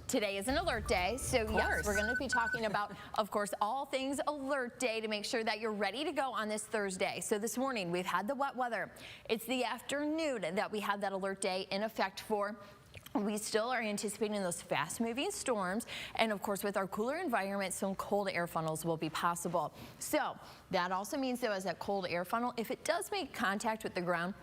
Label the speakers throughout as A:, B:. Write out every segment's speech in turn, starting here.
A: Today is an alert day, so yes, we're going to be talking about, of course, all things alert day to make sure that you're ready to go on this Thursday. So this morning we've had the wet weather. It's the afternoon that we have that alert day in effect for. We still are anticipating those fast-moving storms, and of course with our cooler environment, some cold air funnels will be possible. So that also means, though, as that cold air funnel, if it does make contact with the ground,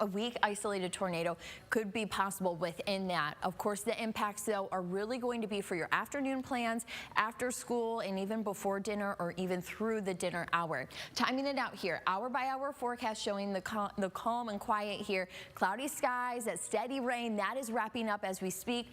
A: a weak isolated tornado could be possible within that. Of course, the impacts, though, are really going to be for your afternoon plans, after school, and even before dinner or even through the dinner hour. Timing it out here, hour by hour forecast showing the calm and quiet here. Cloudy skies, that steady rain, that is wrapping up as we speak.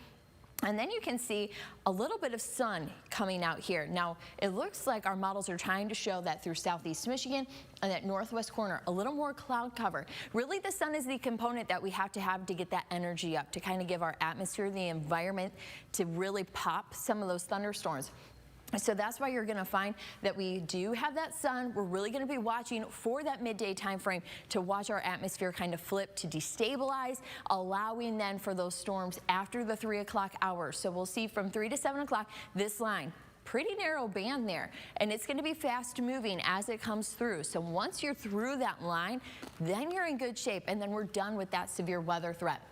A: And then you can see a little bit of sun coming out here. Now, it looks like our models are trying to show that through southeast Michigan and that northwest corner, a little more cloud cover. Really, the sun is the component that we have to get that energy up to kind of give our atmosphere, the environment, to really pop some of those thunderstorms. So that's why you're going to find that we do have that sun. We're really going to be watching for that midday time frame to watch our atmosphere kind of flip to destabilize, allowing then for those storms after the 3 o'clock hour. So we'll see from 3 to 7 o'clock this line. Pretty narrow band there, and it's going to be fast moving as it comes through. So once you're through that line, then you're in good shape, and then we're done with that severe weather threat.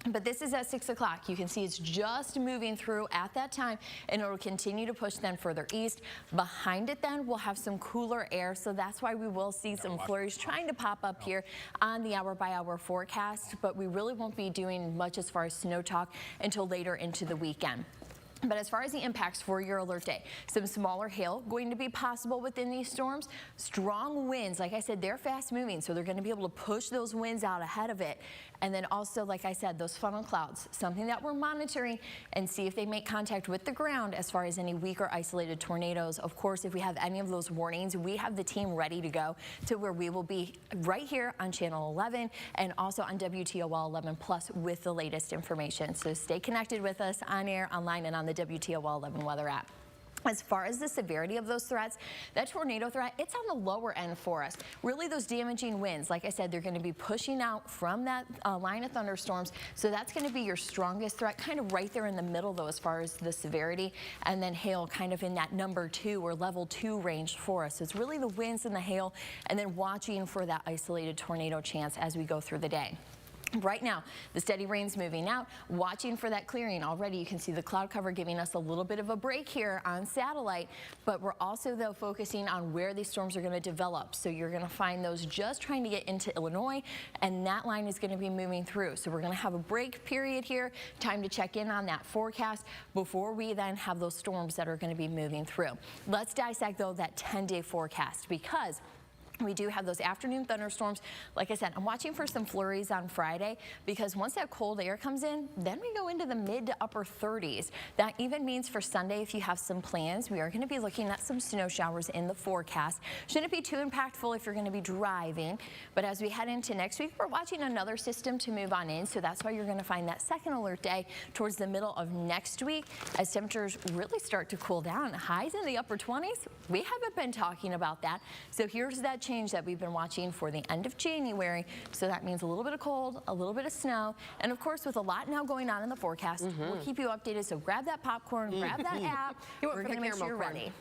A: But this is at 6 o'clock. You can see it's just moving through at that time, and it'll continue to push then further east. Behind it then, we'll have some cooler air, so that's why we will see some flurries trying to pop up here on the hour-by-hour forecast, but we really won't be doing much as far as snow talk until later into the weekend. But as far as the impacts for your alert day, some smaller hail going to be possible within these storms. Strong winds, like I said, they're fast moving, so they're going to be able to push those winds out ahead of it. And then also, like I said, those funnel clouds, something that we're monitoring and see if they make contact with the ground as far as any weak or isolated tornadoes. Of course, if we have any of those warnings, we have the team ready to go to where we will be right here on Channel 11 and also on WTOL 11 Plus with the latest information. So stay connected with us on air, online, and on the WTOL 11 weather app. As far as the severity of those threats, that tornado threat, it's on the lower end for us. Really, those damaging winds, like I said, they're going to be pushing out from that line of thunderstorms. So that's going to be your strongest threat, kind of right there in the middle, though, as far as the severity. And then hail kind of in that number 2 or level 2 range for us. So it's really the winds and the hail, and then watching for that isolated tornado chance as we go through the day. Right now, the steady rain's moving out, watching for that clearing. Already you can see the cloud cover giving us a little bit of a break here on satellite, but we're also, though, focusing on where these storms are going to develop. So you're going to find those just trying to get into Illinois, and that line is going to be moving through. So we're going to have a break period here, time to check in on that forecast before we then have those storms that are going to be moving through. Let's dissect, though, that 10-day forecast, because we do have those afternoon thunderstorms. Like I said, I'm watching for some flurries on Friday, because once that cold air comes in, then we go into the mid to upper 30s. That even means for Sunday, if you have some plans, we are going to be looking at some snow showers in the forecast. Shouldn't be too impactful if you're going to be driving. But as we head into next week, we're watching another system to move on in. So that's why you're going to find that second alert day towards the middle of next week as temperatures really start to cool down. Highs in the upper 20s. We haven't been talking about that. So here's that change that we've been watching for the end of January. So that means a little bit of cold, a little bit of snow, and of course with a lot now going on in the forecast, we'll keep you updated. So grab that popcorn, grab that app. We're going to make sure you're ready.